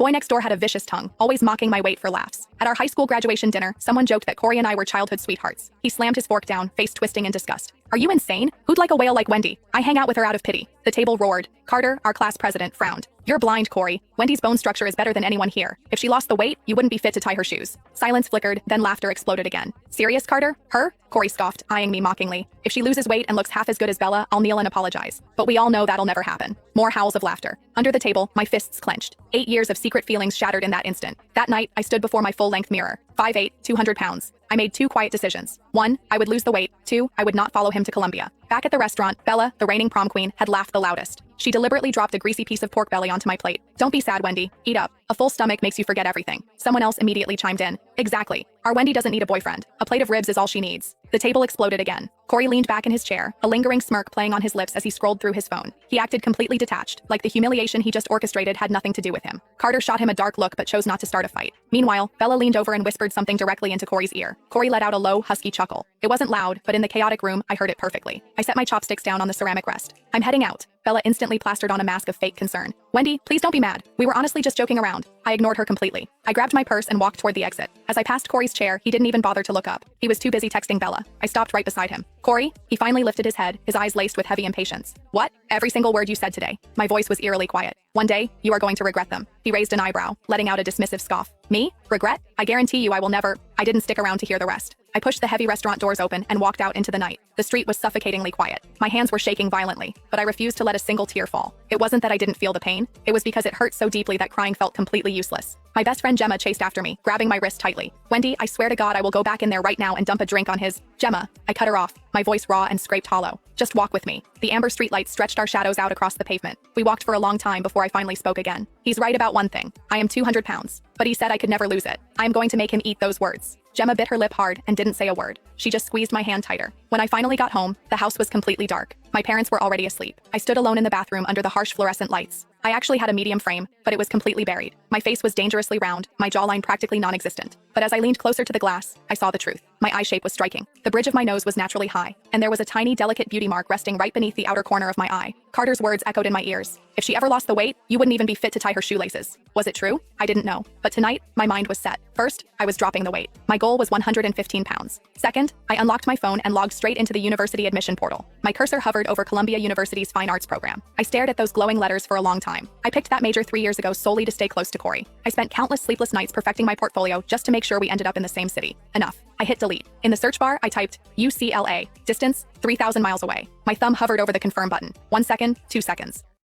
Boy next door had a vicious tongue, always mocking my weight for laughs. At our high school graduation dinner, someone joked that Corey and I were childhood sweethearts. He slammed his fork down, face twisting in disgust. Are you insane? Who'd like a whale like Wendy? I hang out with her out of pity. The table roared. Carter, our class president, frowned. You're blind, Corey. Wendy's bone structure is better than anyone here. If she lost the weight, you wouldn't be fit to tie her shoes. Silence flickered, then laughter exploded again. Serious, Carter? Her? Corey scoffed, eyeing me mockingly. If she loses weight and looks half as good as Bella, I'll kneel and apologize. But we all know that'll never happen. More howls of laughter. Under the table, my fists clenched. 8 years of secret feelings shattered in that instant. That night, I stood before my full-length mirror. 5'8", 200 pounds. I made 2 quiet decisions. 1, I would lose the weight. 2, I would not follow him to Colombia. Back at the restaurant, Bella, the reigning prom queen, had laughed the loudest. She deliberately dropped a greasy piece of pork belly onto my plate. Don't be sad, Wendy. Eat up. A full stomach makes you forget everything. Someone else immediately chimed in. Exactly. Our Wendy doesn't need a boyfriend. A plate of ribs is all she needs. The table exploded again. Corey leaned back in his chair, a lingering smirk playing on his lips as he scrolled through his phone. He acted completely detached, like the humiliation he just orchestrated had nothing to do with him. Carter shot him a dark look but chose not to start a fight. Meanwhile, Bella leaned over and whispered something directly into Corey's ear. Corey let out a low, husky chuckle. It wasn't loud, but in the chaotic room, I heard it perfectly. I set my chopsticks down on the ceramic rest. I'm heading out. Bella instantly plastered on a mask of fake concern. Wendy, please don't be mad. We were honestly just joking around. I ignored her completely. I grabbed my purse and walked toward the exit. As I passed Corey's chair, he didn't even bother to look up. He was too busy texting Bella. I stopped right beside him. Corey? He finally lifted his head, his eyes laced with heavy impatience. What? Every single word you said today. My voice was eerily quiet. One day, you are going to regret them. He raised an eyebrow, letting out a dismissive scoff. Me? Regret? I guarantee you I will never. I didn't stick around to hear the rest. I pushed the heavy restaurant doors open and walked out into the night. The street was suffocatingly quiet. My hands were shaking violently, but I refused to let a single tear fall. It wasn't that I didn't feel the pain. It was because it hurt so deeply that crying felt completely useless. My best friend Gemma chased after me, grabbing my wrist tightly. Wendy, I swear to God I will go back in there right now and dump a drink on his. Gemma. I cut her off, my voice raw and scraped hollow. Just walk with me. The amber streetlights stretched our shadows out across the pavement. We walked for a long time before I finally spoke again. He's right about one thing. I am 200 pounds. But he said I could never lose it. I am going to make him eat those words. Gemma bit her lip hard and didn't say a word. She just squeezed my hand tighter. When I finally got home, the house was completely dark. My parents were already asleep. I stood alone in the bathroom under the harsh fluorescent lights. I actually had a medium frame, but it was completely buried. My face was dangerously round, my jawline practically non-existent. But as I leaned closer to the glass, I saw the truth. My eye shape was striking. The bridge of my nose was naturally high, and there was a tiny, delicate beauty mark resting right beneath the outer corner of my eye. Carter's words echoed in my ears. If she ever lost the weight, you wouldn't even be fit to tie her shoelaces. Was it true? I didn't know. But tonight, my mind was set. First, I was dropping the weight. My goal was 115 pounds. Second, I unlocked my phone and logged straight into the university admission portal. My cursor hovered over Columbia University's Fine Arts program. I stared at those glowing letters for a long time. I picked that major 3 years ago solely to stay close to Corey. I spent countless sleepless nights perfecting my portfolio just to make sure we ended up in the same city. Enough. I hit delete. In the search bar, I typed UCLA. Distance, 3,000 miles away. My thumb hovered over the confirm button. 1 second, 2 seconds.